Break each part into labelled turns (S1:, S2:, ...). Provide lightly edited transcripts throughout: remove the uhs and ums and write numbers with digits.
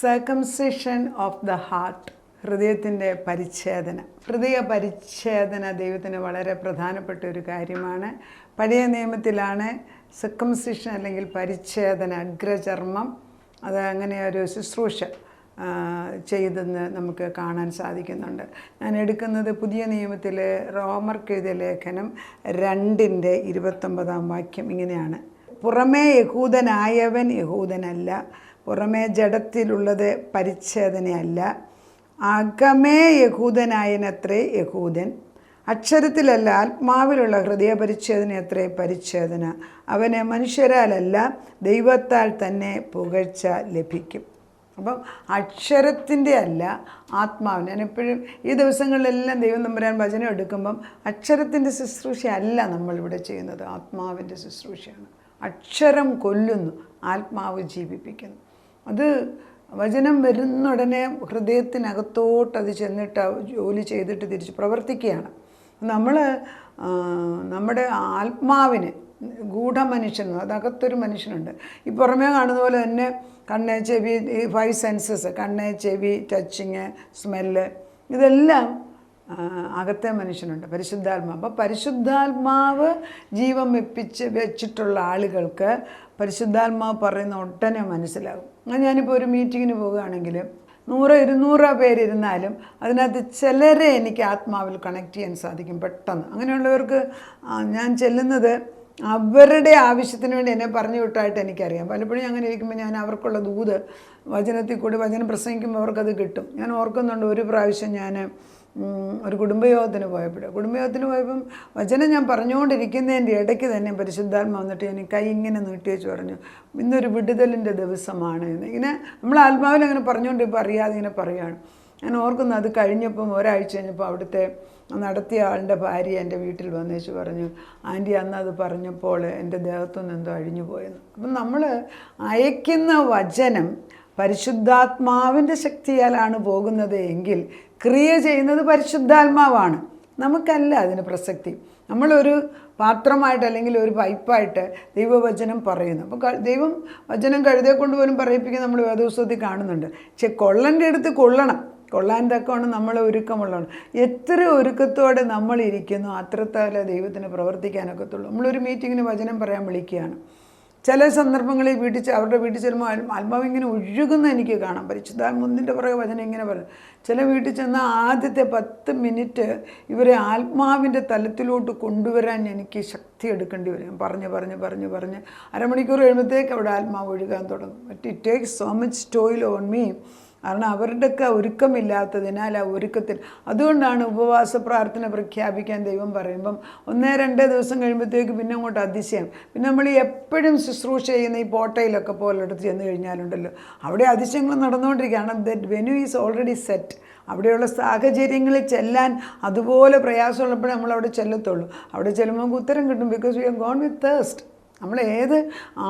S1: Circumcision of the heart, ഹൃദയത്തിൻ്റെ പരിച്ഛേദന. ഹൃദയ പരിച്ഛേദന ദൈവത്തിന് വളരെ പ്രധാനപ്പെട്ട ഒരു കാര്യമാണ്. പഴയ നിയമത്തിലാണ് സർക്കംസിഷൻ അല്ലെങ്കിൽ പരിച്ഛേദന, അഗ്രചർമ്മം, അത് അങ്ങനെ ഒരു ശുശ്രൂഷ ചെയ്തെന്ന് നമുക്ക് കാണാൻ സാധിക്കുന്നുണ്ട്. ഞാൻ എടുക്കുന്നത് പുതിയ നിയമത്തിലെ റോമർക്കെഴുതിയ ലേഖനം 2:29 ഇങ്ങനെയാണ്: പുറമേ യഹൂദനായവൻ യഹൂദനല്ല, പുറമേ ജഡത്തിലുള്ളത് പരിച്ഛേദനയല്ല, അകമേ യഹൂദനായനത്രേ യഹൂദൻ. അക്ഷരത്തിലല്ല ആത്മാവിലുള്ള ഹൃദയ പരിച്ഛേദനയത്രേ പരിച്ഛേദന. അവന് മനുഷ്യരാലല്ല ദൈവത്താൽ തന്നെ പുകഴ്ച ലഭിക്കും. അപ്പം അക്ഷരത്തിൻ്റെ അല്ല, ആത്മാവിന്. ഞാൻ എപ്പോഴും ഈ ദിവസങ്ങളിലെല്ലാം ദൈവം തമ്പുരാൻ വചനം എടുക്കുമ്പം അക്ഷരത്തിൻ്റെ ശുശ്രൂഷയല്ല നമ്മളിവിടെ ചെയ്യുന്നത്, ആത്മാവിൻ്റെ ശുശ്രൂഷയാണ്. അക്ഷരം കൊല്ലുന്നു, ആത്മാവ് ജീവിപ്പിക്കുന്നു. അത് വചനം വരുന്ന ഉടനെ ഹൃദയത്തിനകത്തോട്ട് അത് ചെന്നിട്ട് ജോലി ചെയ്തിട്ട് തിരിച്ച് പ്രവർത്തിക്കുകയാണ്. നമ്മൾ നമ്മുടെ ആത്മാവിന് ഗൂഢമനുഷ്യൻ, അതകത്തൊരു മനുഷ്യനുണ്ട്. ഈ പുറമേ കാണുന്ന പോലെ തന്നെ കണ്ണ്, ചെവി, ഈ 5 സെൻസസ്, കണ്ണ്, ചെവി, ടച്ചിങ്, സ്മെല്ല്, ഇതെല്ലാം അകത്തെ മനുഷ്യനുണ്ട്, പരിശുദ്ധാത്മാവ്. അപ്പോൾ പരിശുദ്ധാത്മാവ് ജീവൻ വെച്ചിട്ടുള്ള ആളുകൾക്ക് പരിശുദ്ധാത്മാവ് പറയുന്ന ഉടനെ മനസ്സിലാകും. ഞാനിപ്പോൾ ഒരു മീറ്റിങ്ങിന് പോവുകയാണെങ്കിൽ 100-200 പേരിരുന്നാലും അതിനകത്ത് ചിലരെ എനിക്ക് ആത്മാവിൽ കണക്ട് ചെയ്യാൻ സാധിക്കും പെട്ടെന്ന്. അങ്ങനെയുള്ളവർക്ക് ഞാൻ ചെല്ലുന്നത് അവരുടെ ആവശ്യത്തിന് വേണ്ടി എന്നെ പറഞ്ഞു വിട്ടായിട്ട് എനിക്കറിയാം. പലപ്പോഴും അങ്ങനെ ഇരിക്കുമ്പോൾ ഞാൻ അവർക്കുള്ള ദൂത് വചനത്തിൽ കൂടി വചനം പ്രസംഗിക്കുമ്പോൾ അവർക്കത് കിട്ടും. ഞാൻ ഓർക്കുന്നുണ്ട്, ഒരു പ്രാവശ്യം ഞാൻ ഒരു കുടുംബയോഗത്തിന് പോയപ്പം വചനം ഞാൻ പറഞ്ഞുകൊണ്ടിരിക്കുന്നതിൻ്റെ ഇടയ്ക്ക് തന്നെ പരിശുദ്ധാത്മ വന്നിട്ട് എനിക്ക് കൈ ഇങ്ങനെ നീട്ടി വെച്ച് പറഞ്ഞു, ഇന്നൊരു വിടുതലിൻ്റെ ദിവസമാണ് എന്ന്. ഇങ്ങനെ നമ്മൾ ആത്മാവിൽ അങ്ങനെ പറഞ്ഞുകൊണ്ട് അറിയാതെ ഇങ്ങനെ പറയുകയാണ്. ഞാൻ ഓർക്കുന്നു, അത് കഴിഞ്ഞപ്പം ഒരാഴ്ച കഴിഞ്ഞപ്പോൾ അവിടുത്തെ നടത്തിയ ആളുടെ ഭാര്യ എൻ്റെ വീട്ടിൽ വന്നേച്ച് പറഞ്ഞു, ആൻറ്റി അന്ന് അത് പറഞ്ഞപ്പോൾ എൻ്റെ ദേഹത്തുനിന്ന് എന്തോ അഴിഞ്ഞു പോയെന്ന്. അപ്പം നമ്മൾ അയക്കുന്ന വചനം പരിശുദ്ധാത്മാവിൻ്റെ ശക്തിയാലാണ് പോകുന്നത് എങ്കിൽ ക്രിയ ചെയ്യുന്നത് പരിശുദ്ധാത്മാവാണ്, നമുക്കല്ല അതിന് പ്രസക്തി. നമ്മളൊരു പാത്രമായിട്ട് അല്ലെങ്കിൽ ഒരു പൈപ്പായിട്ട് ദൈവവചനം പറയുന്നു. അപ്പോൾ ദൈവം വചനം കഴുതയെ കൊണ്ടുപോലും പറയിപ്പിക്കുന്നത് നമ്മൾ വേദപുസ്തകത്തിൽ കാണുന്നുണ്ട്. പക്ഷെ കൊള്ളേണ്ട അടുത്ത് കൊള്ളാൻ തക്കവണ്ണം നമ്മൾ ഒരുക്കമുള്ളതാണ്. എത്ര ഒരുക്കത്തോടെ നമ്മളിരിക്കുന്നു അത്രത്തോളം ദൈവത്തിന് പ്രവർത്തിക്കാനൊക്കത്തുള്ളൂ. നമ്മളൊരു മീറ്റിങ്ങിന് വചനം പറയാൻ വിളിക്കുകയാണ്. ചില സന്ദർഭങ്ങളിൽ അവരുടെ വീട്ടിൽ ചെല്ലുമ്പോൾ ആത്മാവ് ഇങ്ങനെ ഒഴുകുന്ന എനിക്ക് കാണാം. പരിശുദ്ധാത്മാവിൻ്റെ പുറകെ വചനം ഇങ്ങനെ പറയും. ചില വീട്ടിൽ ചെന്നാൽ ആദ്യത്തെ 10 മിനിറ്റ് ഇവരെ ആത്മാവിൻ്റെ തലത്തിലോട്ട് കൊണ്ടുവരാൻ എനിക്ക് ശക്തി എടുക്കേണ്ടി വരും. പറഞ്ഞ് അരമണിക്കൂർ കഴിയുമ്പോഴത്തേക്ക് അവിടെ ആത്മാവ് ഒഴുകാൻ തുടങ്ങും. It takes so much ടോയിൽ on me. കാരണം അവരുടെയൊക്കെ ഒരുക്കമില്ലാത്തതിനാൽ ആ ഒരുക്കത്തിൽ, അതുകൊണ്ടാണ് ഉപവാസ പ്രാർത്ഥന പ്രഖ്യാപിക്കാൻ ദൈവം പറയുമ്പം 1-2 ദിവസം കഴിയുമ്പോഴത്തേക്ക് പിന്നെ അങ്ങോട്ട് അതിശയം. പിന്നെ നമ്മൾ എപ്പോഴും ശുശ്രൂഷ ചെയ്യുന്ന ഈ പോട്ടയിലൊക്കെ പോലെടുത്ത് ചെന്ന് കഴിഞ്ഞാലുണ്ടല്ലോ, അവിടെ അതിശയങ്ങൾ നടന്നുകൊണ്ടിരിക്കുകയാണ്. That venue is already set. അവിടെയുള്ള സാഹചര്യങ്ങളിൽ ചെല്ലാൻ അതുപോലെ പ്രയാസമുള്ളപ്പോഴേ നമ്മളവിടെ ചെല്ലത്തുള്ളൂ. അവിടെ ചെല്ലുമ്പോൾ നമുക്ക് ഉത്തരം കിട്ടും, because we are gone with thirst. നമ്മൾ ഏത്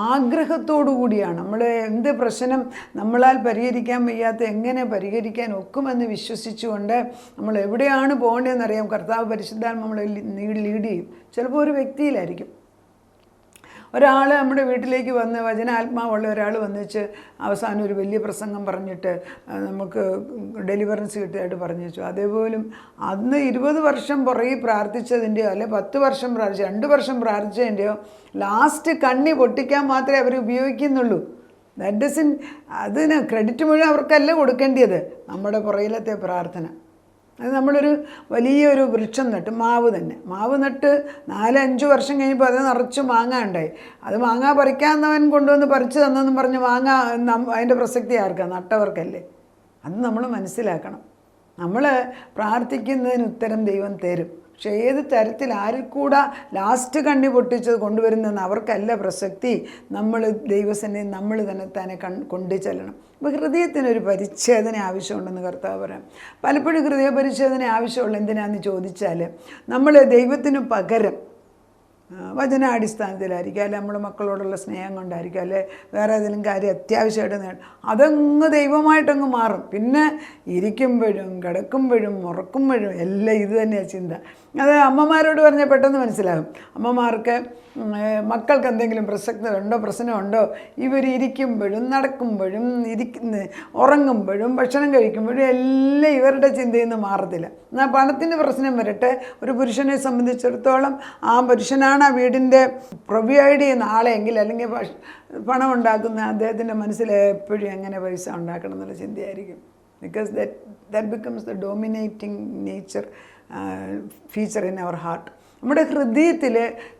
S1: ആഗ്രഹത്തോടു കൂടിയാണ്, നമ്മൾ എന്ത് പ്രശ്നം നമ്മളാൽ പരിഹരിക്കാൻ വയ്യാത്ത എങ്ങനെ പരിഹരിക്കാൻ ഒക്കുമെന്ന് വിശ്വസിച്ചുകൊണ്ട് നമ്മൾ എവിടെയാണ് പോകേണ്ടതെന്നറിയാം. കർത്താവ് പരിശുദ്ധാത്മ നമ്മളെ ലീഡ് ചെയ്യും. ചിലപ്പോൾ ഒരു വ്യക്തിയിലായിരിക്കും. ഒരാൾ നമ്മുടെ വീട്ടിലേക്ക് വന്ന്, വചനാത്മാവുള്ള ഒരാൾ വന്നിച്ച് അവസാനം ഒരു വലിയ പ്രസംഗം പറഞ്ഞിട്ട് നമുക്ക് ഡെലിവറൻസ് കിട്ടിയായിട്ട് പറഞ്ഞു വെച്ചു. അതേപോലും അന്ന് 20 വർഷം പുറകെ പ്രാർത്ഥിച്ചതിൻ്റെയോ അല്ലെ 10 വർഷം പ്രാർത്ഥിച്ച 2 വർഷം പ്രാർത്ഥിച്ചതിൻ്റെയോ ലാസ്റ്റ് കണ്ണി പൊട്ടിക്കാൻ മാത്രമേ അവർ ഉപയോഗിക്കുന്നുള്ളൂ. അതിന് ക്രെഡിറ്റ് മുഴുവൻ അവർക്കല്ല കൊടുക്കേണ്ടത്, നമ്മുടെ പുറകിലത്തെ പ്രാർത്ഥന. അത് നമ്മളൊരു വലിയൊരു വൃക്ഷം നട്ട്, മാവ് നട്ട് 4-5 വർഷം കഴിഞ്ഞപ്പോൾ അത് നിറച്ച് മാങ്ങ ഉണ്ടായി. അത് മാങ്ങ പറിക്കാവുന്നവൻ കൊണ്ടുവന്ന് പറിച്ചു തന്നെന്നും പറഞ്ഞ് മാങ്ങ അതിൻ്റെ പ്രസക്തി ആർക്കാണ്? നട്ടവർക്കല്ലേ. അത് നമ്മൾ മനസ്സിലാക്കണം. നമ്മൾ പ്രാർത്ഥിക്കുന്നതിന് ഉത്തരം ദൈവം തരും. പക്ഷേ ഏത് തരത്തിൽ ആരിൽ കൂടെ ലാസ്റ്റ് കണ്ണി പൊട്ടിച്ചത് കൊണ്ടുവരുന്നതെന്ന് അവർക്കല്ല പ്രസക്തി. നമ്മൾ ദൈവസന്നിധി നമ്മൾ തന്നെ കൊണ്ടു ചെല്ലണം. അപ്പോൾ ഹൃദയത്തിനൊരു പരിച്ഛേദന ആവശ്യമുണ്ടെന്ന് കർത്താവ് പറയാം. പലപ്പോഴും ഹൃദയ പരിച്ഛേദന ആവശ്യമുള്ള എന്തിനാണെന്ന് ചോദിച്ചാൽ, നമ്മൾ ദൈവത്തിന് പകരം വചനാടിസ്ഥാനത്തിലായിരിക്കും, അല്ലെ നമ്മുടെ മക്കളോടുള്ള സ്നേഹം കൊണ്ടായിരിക്കും, അല്ലെ വേറെ ഏതെങ്കിലും കാര്യം അത്യാവശ്യമായിട്ട് അതങ്ങ് ദൈവമായിട്ടങ്ങ് മാറും. പിന്നെ ഇരിക്കുമ്പോഴും കിടക്കുമ്പോഴും ഉറക്കുമ്പോഴും എല്ലാം ഇത് തന്നെയാണ് ചിന്ത. അത് അമ്മമാരോട് പറഞ്ഞാൽ പെട്ടെന്ന് മനസ്സിലാകും. അമ്മമാർക്ക് മക്കൾക്ക് എന്തെങ്കിലും പ്രശ്നമുണ്ടോ ഇവർ ഇരിക്കുമ്പോഴും നടക്കുമ്പോഴും ഉറങ്ങുമ്പോഴും ഭക്ഷണം കഴിക്കുമ്പോഴും എല്ലാം ഇവരുടെ ചിന്തയിൽ നിന്ന് മാറത്തില്ല. എന്നാൽ പണത്തിൻ്റെ പ്രശ്നം വരട്ടെ, ഒരു പുരുഷനെ സംബന്ധിച്ചിടത്തോളം ആ പുരുഷനാണ് ആ വീടിൻ്റെ പ്രൊവൈഡ് ചെയ്യുന്ന ആളെങ്കിൽ, അല്ലെങ്കിൽ പണം ഉണ്ടാക്കുന്ന അദ്ദേഹത്തിൻ്റെ മനസ്സിൽ എപ്പോഴും എങ്ങനെ പൈസ ഉണ്ടാക്കണം എന്നുള്ള ചിന്തയായിരിക്കും. Because that becomes the dominating nature feature in our heart. നമ്മുടെ ഹൃദയത്തിൽ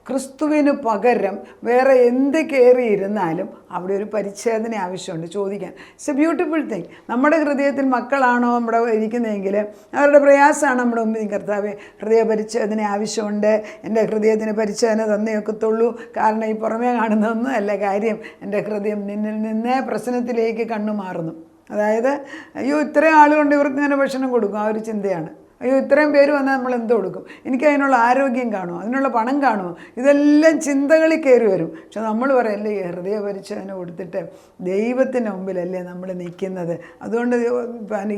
S1: ക്രിസ്തുവിന് പകരം വേറെ എന്ത് കയറിയിരുന്നാലും അവിടെ ഒരു പരിച്ഛേദന ആവശ്യമുണ്ട് ചോദിക്കാൻ. It's A beautiful thing. നമ്മുടെ ഹൃദയത്തിൽ മക്കളാണോ നമ്മുടെ ഇരിക്കുന്നതെങ്കിൽ അവരുടെ പ്രയാസമാണ് നമ്മുടെ മുമ്പിൽ, കർത്താവേ ഹൃദയ പരിച്ഛേദന ആവശ്യമുണ്ട്, എൻ്റെ ഹൃദയത്തിന് പരിച്ഛേദന തന്നേ ഒക്കത്തുള്ളൂ, കാരണം ഈ പുറമേ കാണുന്നതൊന്നും അല്ല കാര്യം, എൻ്റെ ഹൃദയം നിന്നിൽ നിന്ന് പ്രശ്നത്തിലേക്ക് കണ്ണു മാറുന്നു. അതായത് അയ്യോ ഇത്രയും ആളുകൊണ്ട് ഇവർക്ക് ഇങ്ങനെ ഭക്ഷണം കൊടുക്കും, ആ ഒരു ചിന്തയാണ്. അയ്യോ ഇത്രയും പേര് വന്നാൽ നമ്മൾ എന്ത് കൊടുക്കും, എനിക്ക് അതിനുള്ള ആരോഗ്യം കാണുമോ, അതിനുള്ള പണം കാണുമോ, ഇതെല്ലാം ചിന്തകളിൽ കയറി വരും. പക്ഷെ നമ്മൾ പറയല്ലേ ഈ ഹൃദയ പരിച്ഛേദന കൊടുത്തിട്ട് ദൈവത്തിൻ്റെ മുമ്പിലല്ലേ നമ്മൾ നിൽക്കുന്നത്. അതുകൊണ്ട്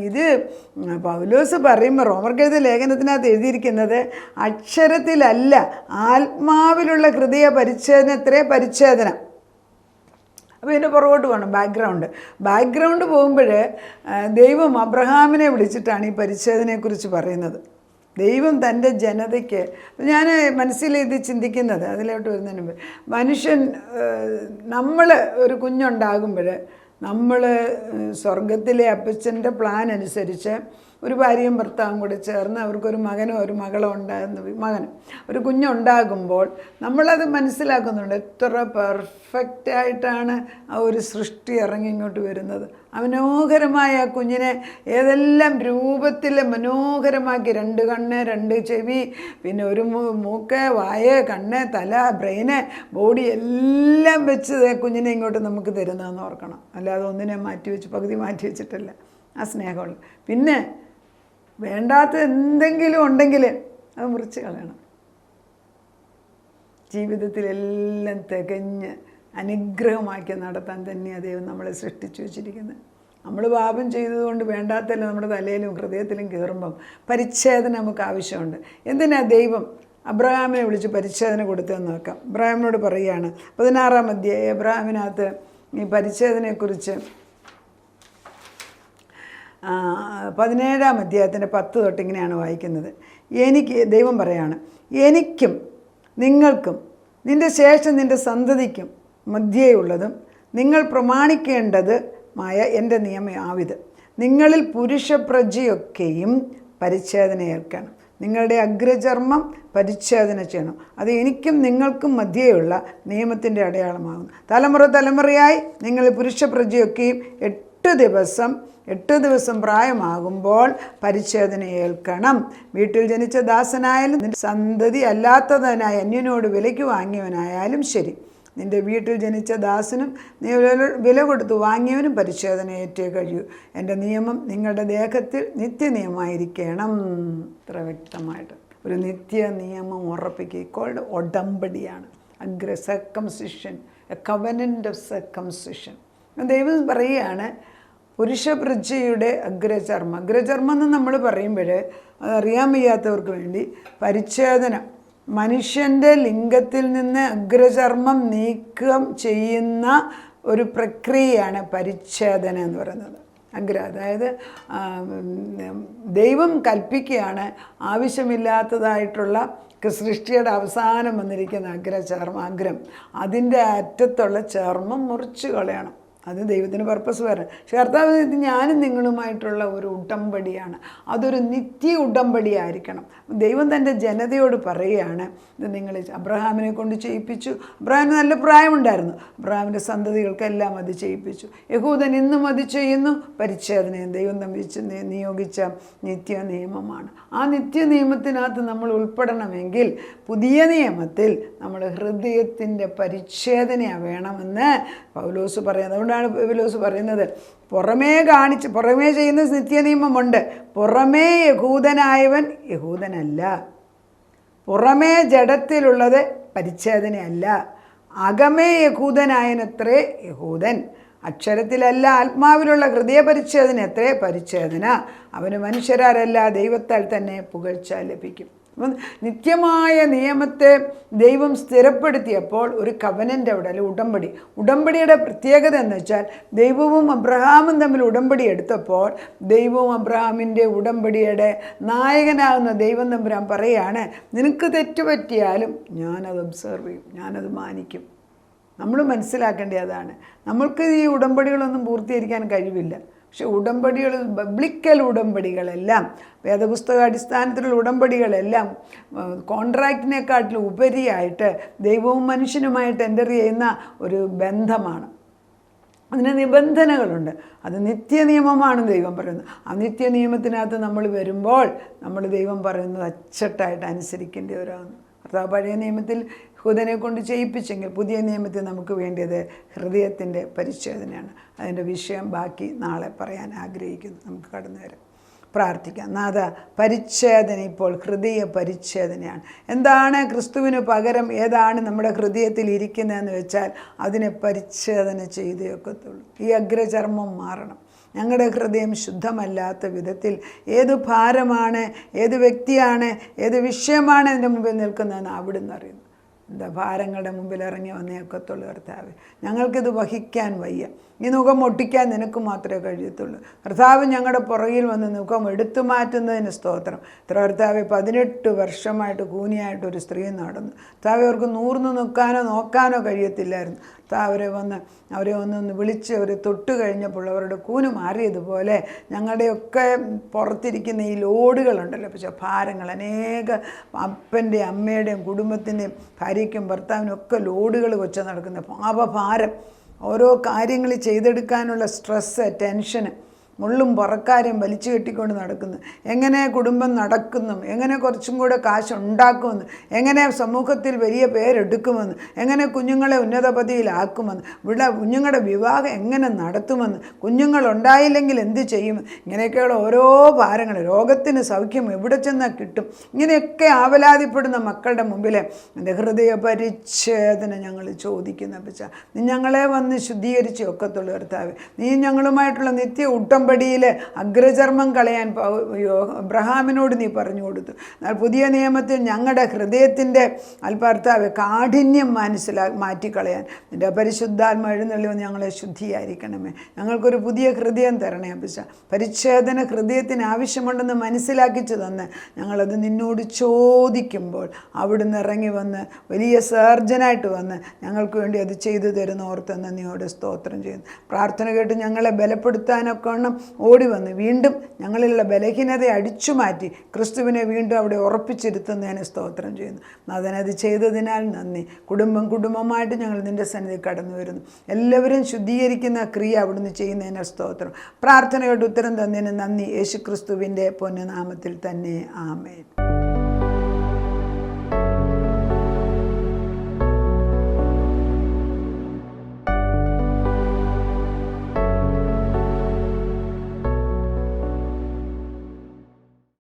S1: ഇത് പൗലോസ് പറയുമ്പോൾ റോമർക്കെഴുതിയ ലേഖനത്തിനകത്ത് എഴുതിയിരിക്കുന്നത് അക്ഷരത്തിലല്ല ആത്മാവിലുള്ള ഹൃദയ പരിച്ഛേദന പരിച്ഛേദന. അപ്പോൾ ഇതിൻ്റെ പുറകോട്ട് പോകണം, ബാക്ക്ഗ്രൗണ്ട് പോകുമ്പോൾ ദൈവം അബ്രഹാമിനെ വിളിച്ചിട്ടാണ് ഈ പരിച്ഛേദനയെക്കുറിച്ച് പറയുന്നത്. ദൈവം തൻ്റെ ജനതയ്ക്ക്, ഞാൻ മനസ്സിൽ ഇത് ചിന്തിക്കുന്നത് അതിലോട്ട് വരുന്നതിന് മുമ്പ്, മനുഷ്യൻ നമ്മൾ ഒരു കുഞ്ഞുണ്ടാകുമ്പോൾ നമ്മൾ സ്വർഗത്തിലെ അപ്പച്ചൻ്റെ പ്ലാൻ അനുസരിച്ച് ഒരു ഭാര്യയും ഭർത്താവും കൂടി ചേർന്ന് അവർക്കൊരു മകനോ ഒരു മകളോ ഒരു കുഞ്ഞുണ്ടാകുമ്പോൾ നമ്മളത് മനസ്സിലാക്കുന്നുണ്ട്, എത്ര പെർഫെക്റ്റായിട്ടാണ് ആ ഒരു സൃഷ്ടി ഇറങ്ങി ഇങ്ങോട്ട് വരുന്നത്. മനോഹരമായ ആ കുഞ്ഞിനെ ഏതെല്ലാം രൂപത്തിൽ മനോഹരമാക്കി, 2 കണ്ണ് 2 ചെവി, പിന്നെ ഒരു മൂക്ക്, വായ, കണ്ണ്, തല, ബ്രെയിന്, ബോഡി എല്ലാം വെച്ച് കുഞ്ഞിനെ ഇങ്ങോട്ട് നമുക്ക് തരുന്നതെന്ന് ഓർക്കണം. അല്ലാതെ ഒന്നിനെ പകുതി മാറ്റി വെച്ചിട്ടല്ല. ആ സ്നേഹമുള്ള, പിന്നെ വേണ്ടാത്ത എന്തെങ്കിലും ഉണ്ടെങ്കിൽ അത് മുറിച്ച് കളയണം. ജീവിതത്തിലെല്ലാം തികഞ്ഞ് അനുഗ്രഹമാക്കി നടത്താൻ തന്നെയാണ് ദൈവം നമ്മളെ സൃഷ്ടിച്ചു വെച്ചിരിക്കുന്നത്. നമ്മൾ പാപം ചെയ്തതുകൊണ്ട് വേണ്ടാത്തല്ല നമ്മുടെ തലയിലും ഹൃദയത്തിലും കയറുമ്പം പരിച്ഛേദന നമുക്ക് ആവശ്യമുണ്ട്. എന്തിനാ ദൈവം അബ്രഹാമിനെ വിളിച്ച് പരിച്ഛേദന കൊടുത്തതെന്ന് നോക്കാം. അബ്രഹാമിനോട് പറയുകയാണ് 16-ാം അധ്യായം അബ്രഹാമിനകത്ത് ഈ പരിച്ഛേദനയെക്കുറിച്ച് 17-ാം അധ്യായത്തിൻ്റെ 10 തൊട്ട് ഇങ്ങനെയാണ് വായിക്കുന്നത്. ദൈവം പറയാണ്, എനിക്കും നിങ്ങൾക്കും നിൻ്റെ ശേഷം നിൻ്റെ സന്തതിക്കും മധ്യേയുള്ളതും നിങ്ങൾ പ്രമാണിക്കേണ്ടതുമായ എൻ്റെ നിയമമാവിത്. നിങ്ങളിൽ പുരുഷപ്രജയൊക്കെയും പരിച്ഛേദന ഏൽക്കണം. നിങ്ങളുടെ അഗ്രചർമ്മം പരിച്ഛേദന ചെയ്യണം. അത് എനിക്കും നിങ്ങൾക്കും മധ്യേയുള്ള നിയമത്തിൻ്റെ അടയാളമാകുന്നു. തലമുറയായി നിങ്ങൾ പുരുഷപ്രജയൊക്കെയും 8 ദിവസം പ്രായമാകുമ്പോൾ പരിച്ഛേദന ഏൽക്കണം. വീട്ടിൽ ജനിച്ച ദാസനായാലും നിന്റെ സന്തതി അല്ലാത്തതിനായ അന്യനോട് വിലയ്ക്ക് വാങ്ങിയവനായാലും ശരി, നിന്റെ വീട്ടിൽ ജനിച്ച ദാസനും നീ വില കൊടുത്ത് വാങ്ങിയവനും പരിച്ഛേദന ഏറ്റേ കഴിയൂ. എൻ്റെ നിയമം നിങ്ങളുടെ ദേഹത്തിൽ നിത്യനിയമമായിരിക്കണം. ഇത്ര വ്യക്തമായിട്ട് ഒരു നിത്യ നിയമം ഉറപ്പിക്കുക. ഉടമ്പടിയാണ് circumcision, a covenant of circumcision. ദൈവം പറയുകയാണ് പുരുഷപ്രജയുടെ അഗ്രചർമ്മം എന്ന് നമ്മൾ പറയുമ്പോൾ അതറിയാൻ വയ്യാത്തവർക്ക് വേണ്ടി പരിച്ഛേദന, മനുഷ്യൻ്റെ ലിംഗത്തിൽ നിന്ന് അഗ്രചർമ്മം നീക്കം ചെയ്യുന്ന ഒരു പ്രക്രിയയാണ് പരിച്ഛേദന എന്ന് പറയുന്നത്. അതായത് ദൈവം കൽപ്പിക്കുകയാണ് ആവശ്യമില്ലാത്തതായിട്ടുള്ള സൃഷ്ടിയുടെ അവസാനം വന്നിരിക്കുന്ന അഗ്രം, അതിൻ്റെ അറ്റത്തുള്ള ചർമ്മം മുറിച്ച് കളയണം. അത് ദൈവത്തിന് പർപ്പസ് വരണം. പക്ഷെ കർത്താവ് ഞാനും നിങ്ങളുമായിട്ടുള്ള ഒരു ഉടമ്പടിയാണ്, അതൊരു നിത്യ ഉടമ്പടി ആയിരിക്കണം. ദൈവം തൻ്റെ ജനതയോട് പറയുകയാണ്, ഇത് നിങ്ങൾ അബ്രഹാമിനെ കൊണ്ട് ചെയ്യിപ്പിച്ചു. അബ്രഹാമിന് നല്ല പ്രായമുണ്ടായിരുന്നു, അബ്രഹാമിൻ്റെ സന്തതികൾക്കെല്ലാം അത് ചെയ്യിപ്പിച്ചു. യഹൂദൻ ഇന്നും അത് ചെയ്യുന്നു. പരിച്ഛേദനയും ദൈവം നിയോഗിച്ച നിത്യ നിയമമാണ്. ആ നിത്യ നിയമത്തിനകത്ത് നമ്മൾ ഉൾപ്പെടണമെങ്കിൽ പുതിയ നിയമത്തിൽ നമ്മൾ ഹൃദയത്തിൻ്റെ പരിച്ഛേദന വേണമെന്ന് പൗലോസ് പറയുന്നത്. അതുകൊണ്ടാണ് പൗലോസ് പറയുന്നത്, പുറമേ ചെയ്യുന്ന നിത്യനിയമമുണ്ട്, പുറമേ യഹൂദനായവൻ യഹൂദനല്ല, പുറമേ ജഡത്തിലുള്ളത് പരിച്ഛേദനയല്ല, അകമേ യഹൂദനായനത്രേ യഹൂദൻ, അക്ഷരത്തിലല്ല ആത്മാവിലുള്ള ഹൃദയ പരിച്ഛേദന എത്രേ പരിച്ഛേദന, അവന് മനുഷ്യരാരല്ല ദൈവത്താൽ തന്നെ പുകഴ്ച ലഭിക്കും. അപ്പം നിത്യമായ നിയമത്തെ ദൈവം സ്ഥിരപ്പെടുത്തിയപ്പോൾ ഒരു കവനൻ്റ് അവിടെ, അല്ലെങ്കിൽ ഉടമ്പടിയുടെ പ്രത്യേകത എന്ന് വെച്ചാൽ ദൈവവും അബ്രഹാമും തമ്മിൽ ഉടമ്പടി എടുത്തപ്പോൾ ദൈവവും അബ്രഹാമിൻ്റെ ഉടമ്പടിയുടെ നായകനാകുന്ന ദൈവം തമ്പുരാൻ പറയുകയാണ്, നിനക്ക് തെറ്റുപറ്റിയാലും ഞാനത് ഒബ്സർവ് ചെയ്യും, ഞാനത് മാനിക്കും. നമ്മൾ മനസ്സിലാക്കേണ്ടത് അതാണ്. നമ്മൾക്ക് ഈ ഉടമ്പടികളൊന്നും പൂർത്തീകരിക്കാൻ കഴിവില്ല. പക്ഷെ ഉടമ്പടികൾ, ബൈബിളിക്കൽ ഉടമ്പടികളെല്ലാം, വേദപുസ്തക അടിസ്ഥാനത്തിലുള്ള ഉടമ്പടികളെല്ലാം കോൺട്രാക്റ്റിനെക്കാട്ടിലും ഉപരിയായിട്ട് ദൈവവും മനുഷ്യനുമായിട്ട് എൻ്റർ ചെയ്യുന്ന ഒരു ബന്ധമാണ്. അതിന് നിബന്ധനകളുണ്ട്. അത് നിത്യനിയമമാണ് ദൈവം പറയുന്നത്. ആ നിത്യനിയമത്തിനകത്ത് നമ്മൾ വരുമ്പോൾ നമ്മൾ ദൈവം പറയുന്നത് അച്ചട്ടായിട്ട് അനുസരിക്കേണ്ടവരാണ്. കർത്താവ് പഴയ നിയമത്തിൽ യഹൂദനെ കൊണ്ട് ചെയ്യിപ്പിച്ചെങ്കിൽ പുതിയ നിയമത്തിൽ നമുക്ക് വേണ്ടിയത് ഹൃദയത്തിൻ്റെ പരിച്ഛേദനയാണ്. അതിൻ്റെ വിഷയം ബാക്കി നാളെ പറയാൻ ആഗ്രഹിക്കുന്നു. നമുക്ക് കടന്നു വരാം, പ്രാർത്ഥിക്കാം. നാഥ, പരിച്ഛേദന ഇപ്പോൾ ഹൃദയ പരിച്ഛേദനയാണ്. എന്താണ് ക്രിസ്തുവിന് പകരം ഏതാണ് നമ്മുടെ ഹൃദയത്തിൽ ഇരിക്കുന്നതെന്ന് വെച്ചാൽ അതിനെ പരിച്ഛേദന ചെയ്തേ ഒക്കത്തുള്ളൂ. ഈ അഗ്രചർമ്മം മാറണം. ഞങ്ങളുടെ ഹൃദയം ശുദ്ധമല്ലാത്ത വിധത്തിൽ ഏത് ഭാരമാണ്, ഏത് വ്യക്തിയാണ്, ഏത് വിഷയമാണ് എൻ്റെ മുമ്പിൽ നിൽക്കുന്നതെന്ന് അവിടുന്ന് അറിയുന്നു. എന്താ ഭാരങ്ങളുടെ മുമ്പിൽ ഇറങ്ങി വന്നേ ഒക്കത്തുള്ളൂ കർത്താവ്. ഞങ്ങൾക്കിത് വഹിക്കാൻ വയ്യ. ഈ മുഖം ഒട്ടിക്കാൻ നിനക്ക് മാത്രമേ കഴിയത്തുള്ളൂ കർത്താവ്. ഞങ്ങളുടെ പുറകിൽ വന്ന് മുഖം എടുത്തു മാറ്റുന്നതിന് സ്തോത്രം. കർത്താവ് 18 വർഷമായിട്ട് കൂനിയായിട്ടൊരു സ്ത്രീ നടന്നു. കർത്താവ് അവർക്ക് നൂർന്ന് നിൽക്കാനോ നോക്കാനോ കഴിയത്തില്ലായിരുന്നു. അവരെ ഒന്ന് വിളിച്ച് അവർ തൊട്ട് കഴിഞ്ഞപ്പോൾ അവരുടെ കൂന് മാറിയതുപോലെ ഞങ്ങളുടെയൊക്കെ പുറത്തിരിക്കുന്ന ഈ ലോഡുകളുണ്ടല്ലോ, പക്ഷേ ഭാരങ്ങൾ, അനേക അപ്പൻ്റെയും അമ്മയുടെയും കുടുംബത്തിൻ്റെയും ഭാര്യയ്ക്കും ഭർത്താവിനും ഒക്കെ ലോഡുകൾ വെച്ച് നടക്കുന്ന പാപഭാരം, ഓരോ കാര്യങ്ങൾ ചെയ്തെടുക്കാനുള്ള സ്ട്രെസ്സ്, ടെൻഷന്, മുള്ളും പുറക്കാരെയും വലിച്ചു കെട്ടിക്കൊണ്ട് നടക്കുന്നു. എങ്ങനെ കുടുംബം നടക്കുന്നു, എങ്ങനെ കുറച്ചും കൂടെ കാശ് ഉണ്ടാക്കുമെന്ന്, എങ്ങനെ സമൂഹത്തിൽ വലിയ പേരെടുക്കുമെന്ന്, എങ്ങനെ കുഞ്ഞുങ്ങളെ ഉന്നത പദവിയിലാക്കുമെന്ന്, കുഞ്ഞുങ്ങളുടെ വിവാഹം എങ്ങനെ നടത്തുമെന്ന്, കുഞ്ഞുങ്ങളുണ്ടായില്ലെങ്കിൽ എന്ത് ചെയ്യും, ഇങ്ങനെയൊക്കെയുള്ള ഓരോ ഭാരങ്ങൾ, രോഗത്തിന് സൗഖ്യം എവിടെ ചെന്നാൽ കിട്ടും, ഇങ്ങനെയൊക്കെ ആവലാതിപ്പെടുന്ന മക്കളുടെ മുമ്പിൽ എൻ്റെ ഹൃദയ പരിച്ഛേദന ഞങ്ങൾ ചോദിക്കുന്ന പച്ച, നീ ഞങ്ങളെ വന്ന് ശുദ്ധീകരിച്ച് ഒക്കത്തുള്ളൂ കർത്താവ്. നീ ഞങ്ങളുമായിട്ടുള്ള നിത്യ ഉടമ്പടിയിൽ അഗ്രചർമ്മം കളയാൻ അബ്രഹാമിനോട് നീ പറഞ്ഞു കൊടുത്തു. എന്നാൽ പുതിയ നിയമത്തിൽ ഞങ്ങളുടെ ഹൃദയത്തിൻ്റെ കർത്താവ് കാഠിന്യം മാറ്റിക്കളയാൻ നിൻ്റെ പരിശുദ്ധാത്മ എഴുന്നള്ളി വന്ന് ഞങ്ങളെ ശുദ്ധിയായിരിക്കണമേ. ഞങ്ങൾക്കൊരു പുതിയ ഹൃദയം തരണേ അപ്പച്ച. പരിച്ഛേദന ഹൃദയത്തിന് ആവശ്യമുണ്ടെന്ന് മനസ്സിലാക്കിച്ചു തന്ന് ഞങ്ങളത് നിന്നോട് ചോദിക്കുമ്പോൾ അവിടുന്ന് ഇറങ്ങി വന്ന് വലിയ സർജനായിട്ട് വന്ന് ഞങ്ങൾക്ക് വേണ്ടി അത് ചെയ്തു തരുന്ന ഓർത്ത് നന്ദിയോടെ സ്തോത്രം ചെയ്യുന്നു. പ്രാർത്ഥന കേട്ട് ഞങ്ങളെ ബലപ്പെടുത്താനൊക്കെ ഓടി വന്ന് വീണ്ടും ഞങ്ങളിലുള്ള ബലഹീനതയെ അടിച്ചു മാറ്റി ക്രിസ്തുവിനെ വീണ്ടും അവിടെ ഉറപ്പിച്ചിരുത്തുന്നതിന് സ്തോത്രം ചെയ്യുന്നു. അതിനത് ചെയ്തതിനാൽ നന്ദി. കുടുംബമായിട്ട് ഞങ്ങൾ നിൻ്റെ സന്നിധി കടന്നു വരുന്നു. എല്ലാവരും ശുദ്ധീകരിക്കുന്ന ക്രിയ അവിടുന്ന് ചെയ്യുന്നതിന് സ്തോത്രം. പ്രാർത്ഥനയോട് ഉത്തരം തന്നതിന് നന്ദി. യേശു ക്രിസ്തുവിൻ്റെ പൊന്നുനാമത്തിൽ തന്നെ ആമേൻ.